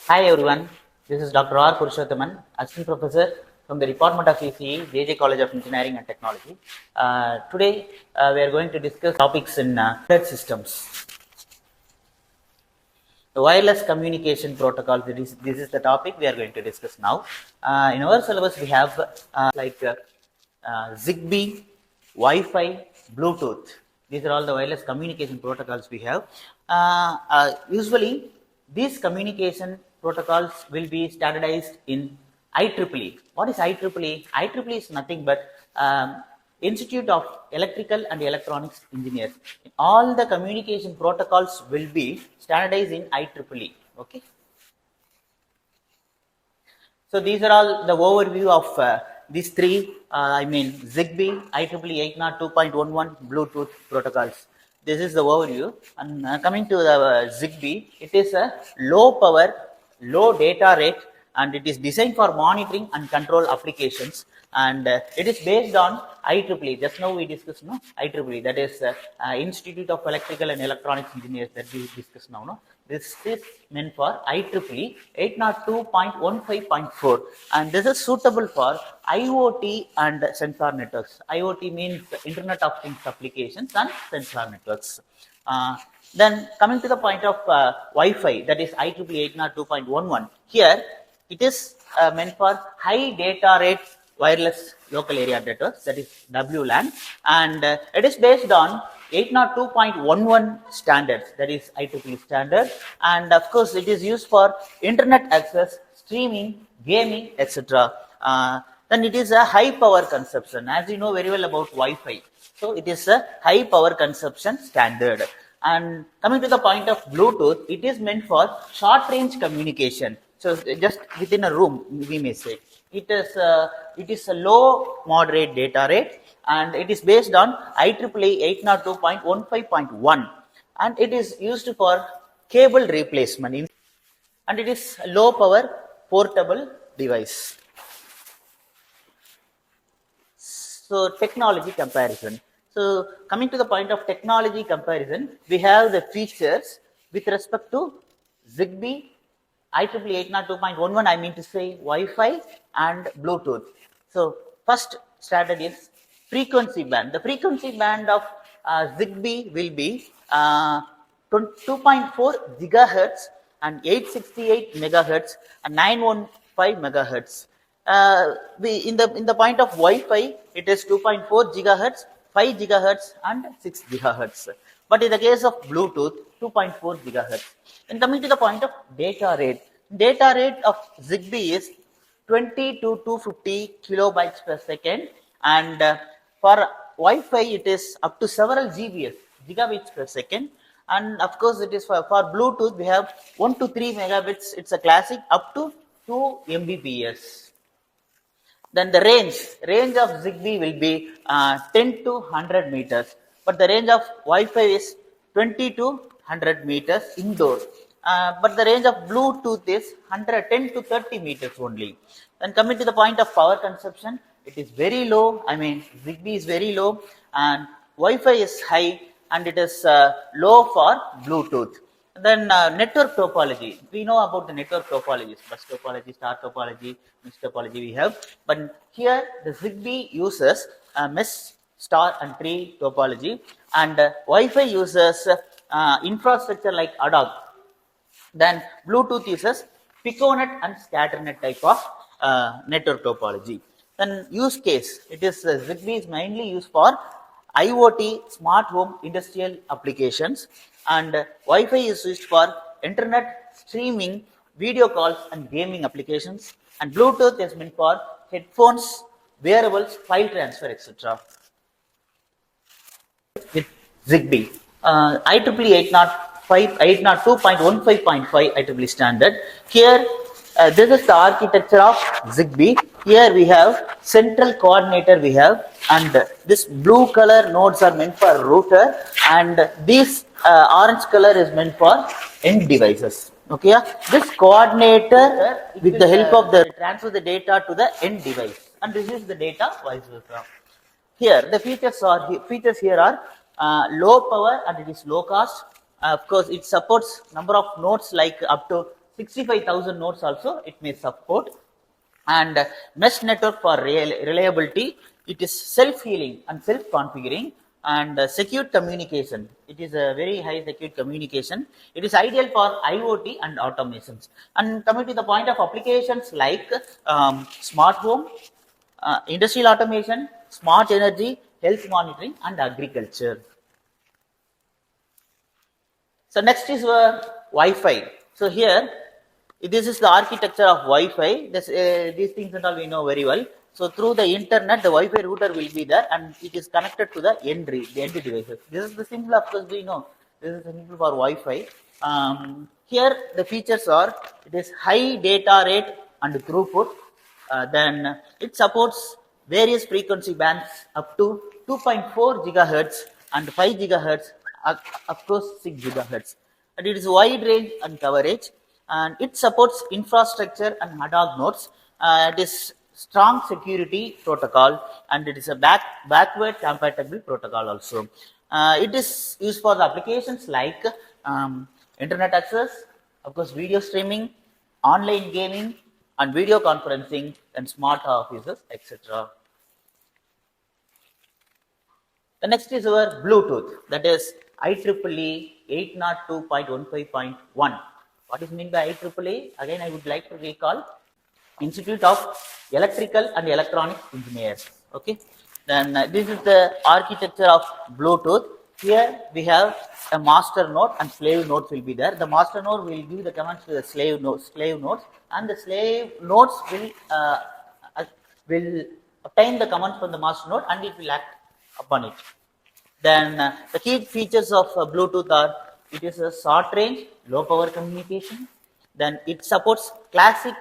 Hi everyone, this is Dr.R.Purushothaman, Assistant Professor from the Department of ECE, JJ College of Engineering and Technology. Today we are going to discuss topics in embedded systems. The wireless communication protocol, this is the topic we are going to discuss now. In our syllabus we have Zigbee, Wi-Fi, Bluetooth. These are all the wireless communication protocols we have. Usually, these communication protocols will be standardized in IEEE. What is IEEE? IEEE is nothing but Institute of Electrical and Electronics Engineers. All the communication protocols will be standardized in IEEE. Okay. So these are all the overview of these three, Zigbee, IEEE 802.11 Bluetooth protocols. This is the overview. And coming to the Zigbee, it is a low power, low data rate, and it is designed for monitoring and control applications. And it is based on IEEE. Just now we discussed, no, IEEE. That is Institute of Electrical and Electronics Engineers that we discussed now, no. This is meant for IEEE 802.15.4, and this is suitable for IoT and sensor networks. IoT means Internet of Things applications and sensor networks. Then coming to the point of Wi-Fi, that is IEEE 802.11. Here it is meant for high data rate wireless local area networks, that is WLAN, and it is based on 802.11 standards, that is IEEE standard, and of course it is used for internet access, streaming, gaming, etc. Then it is a high power consumption, as you know very well about Wi-Fi. So it is a high power consumption standard. And coming to the point of Bluetooth, it is meant for short range communication. So just within a room, we may say. It is a low moderate data rate, and it is based on IEEE 802.15.1, and it is used for cable replacement, and it is a low power portable device. So technology comparison. So coming to the point of technology comparison, we have the features with respect to Zigbee, IEEE 802.11, I mean to say Wi-Fi and Bluetooth. So first standard is frequency band. The frequency band of Zigbee will be 2.4 gigahertz and 868 megahertz and 915 megahertz. In the point of Wi-Fi, it is 2.4 gigahertz, 5 gigahertz and 6 gigahertz. But in the case of Bluetooth, 2.4 gigahertz. And coming to the point of data rate of Zigbee is 20 to 250 kilobytes per second, and for Wi-Fi it is up to several gigabits per second, and of course it is for Bluetooth we have 1 to 3 megabits. It's a classic up to 2 Mbps. Then the range of Zigbee will be 10 to 100 meters, but the range of Wi-Fi is 20 to 100 meters indoor. But the range of Bluetooth is 110 to 30 meters only. Then coming to the point of power consumption, it is very low. Zigbee is very low, and Wi-Fi is high, and it is low for Bluetooth. Then network topology. We know about the network topologies: bus topology, star topology, mesh topology we have. But here the Zigbee uses mesh, star and tree topology, and Wi-Fi uses infrastructure like ad hoc. Then Bluetooth uses piconet and scatternet type of network topology. Then use case, it is Zigbee is mainly used for IoT, smart home, industrial applications, and Wi-Fi is used for internet, streaming, video calls and gaming applications, and Bluetooth is meant for headphones, wearables, file transfer, etc. With Zigbee, IEEE 802.15.5 IEEE standard. Here, this is the architecture of Zigbee. Here we have central coordinator we have, and this blue color nodes are meant for router, and this orange color is meant for end devices. Okay, this coordinator with the help of the transfer the data to the end device, and this is the data vice versa. Here the features here are low power, and it is low cost. Of course, it supports number of nodes like up to 65,000 nodes also it may support. And mesh network for reliability, it is self-healing and self-configuring, and secure communication. It is a very high secure communication. It is ideal for IoT and automations. And coming to the point of applications like smart home, industrial automation, smart energy, health monitoring, and agriculture. So next is Wi-Fi. So here, this is the architecture of Wi-Fi. These things and all we know very well. So through the internet, the Wi-Fi router will be there, and it is connected to the end devices. This is the symbol, of course, we know. This is the symbol for Wi-Fi. Here the features are: it is high data rate and throughput. Then it supports various frequency bands up to 2.4 gigahertz and 5 gigahertz, across 6 gigahertz. And it is wide range and coverage, and it supports infrastructure and ad hoc nodes. It is strong security protocol, and it is a backward compatible protocol also. It is used for the applications like internet access, of course, video streaming, online gaming, and video conferencing, and smart offices, etc. The next is our Bluetooth, that is IEEE 802.15.1. What is meant by IEEE? Again, I would like to recall Institute of Electrical and Electronic Engineers. Okay. Then this is the architecture of Bluetooth. Here we have a master node and slave nodes will be there. The master node will give the commands to the slave nodes, and the slave nodes will obtain the commands from the master node, and it will act upon it. Then the key features of Bluetooth are: it is a short range, low power communication. Then it supports classic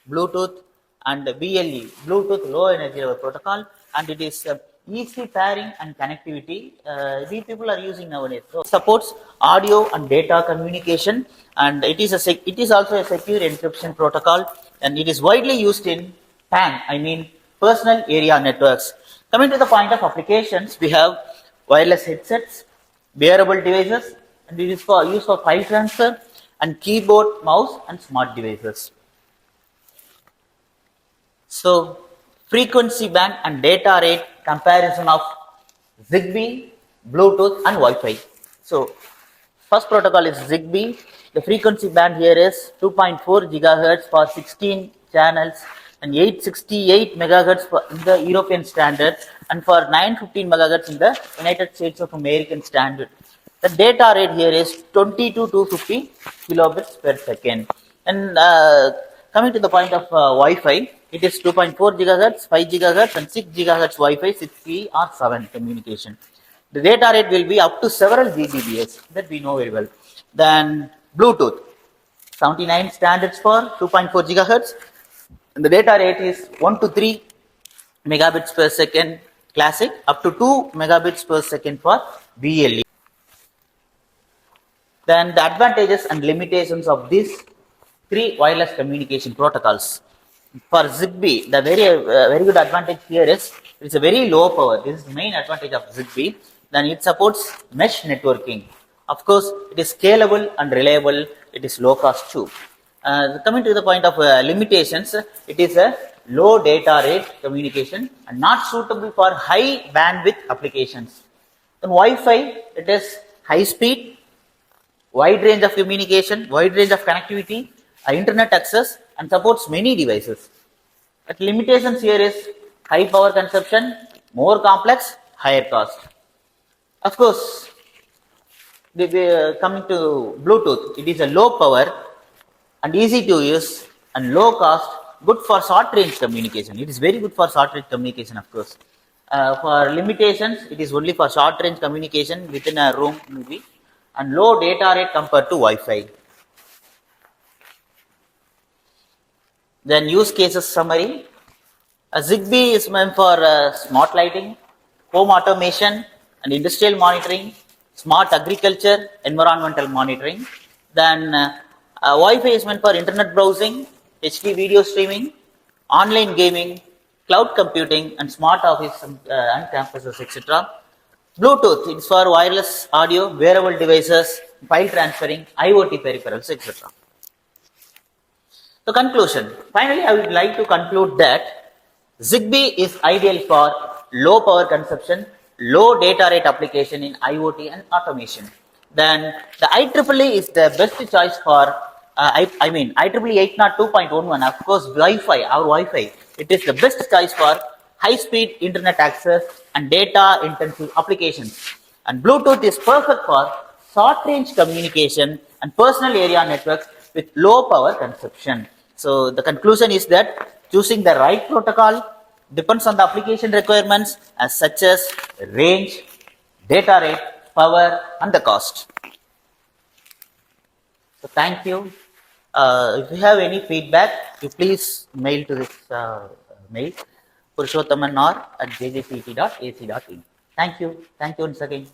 Bluetooth and BLE, Bluetooth Low Energy Level Protocol, and it is easy pairing and connectivity. These people are using nowadays. So it supports audio and data communication, and it is also a secure encryption protocol, and it is widely used in PAN, I mean personal area networks. Coming to the point of applications, we have wireless headsets, wearable devices, and it is used for file transfer, and keyboard, mouse, and smart devices. So, frequency band and data rate comparison of Zigbee, Bluetooth, and Wi-Fi. So, first protocol is Zigbee. The frequency band here is 2.4 gigahertz for 16 channels, and 868 megahertz for in the European standard, and for 915 megahertz in the United States of American standard. The data rate here is 20 to 250 kilobits per second. And coming to the point of Wi-Fi, it is 2.4 gigahertz, 5 gigahertz, and 6 gigahertz Wi-Fi, 6E or 7 communication. The data rate will be up to several Gbps, that we know very well. Then Bluetooth, 79 standards for 2.4 gigahertz. And the data rate is 1 to 3 megabits per second classic, up to 2 megabits per second for BLE. Then the advantages and limitations of these three wireless communication protocols. For Zigbee, the very good advantage here is it's a very low power. This is the main advantage of Zigbee. Then it supports mesh networking. Of course, it is scalable and reliable. It is low cost too. Coming to the point of limitations, it is a low data rate communication and not suitable for high bandwidth applications. In Wi-Fi, it is high speed, wide range of communication, wide range of connectivity, internet access, and supports many devices. But limitations here is high power consumption, more complex, higher cost. Of course, coming to Bluetooth, it is a low power and easy to use and low cost, good for short range communication. It is very good for short range communication, of course. For limitations, it is only for short range communication within a room maybe, and low data rate compared to Wi-Fi. Then use cases summary. Zigbee is meant for smart lighting, home automation, and industrial monitoring, smart agriculture, environmental monitoring. Then Wi-Fi is meant for internet browsing, HD video streaming, online gaming, cloud computing, and smart office and campuses, etc. Bluetooth is for wireless audio, wearable devices, file transferring, IoT peripherals, etc. So conclusion. Finally, I would like to conclude that Zigbee is ideal for low power consumption, low data rate application in IoT and automation. Then the IEEE is the best choice for I mean IEEE 802.11, of course Wi-Fi, our Wi-Fi. It is the best choice for high speed internet access and data intensive applications. And Bluetooth is perfect for short range communication and personal area networks with low power consumption. So the conclusion is that choosing the right protocol depends on the application requirements as such as range, data rate, power and the cost. So thank you. If you have any feedback, you please mail to this mail purushothaman@jjct.ac.in. Thank you. Thank you once again.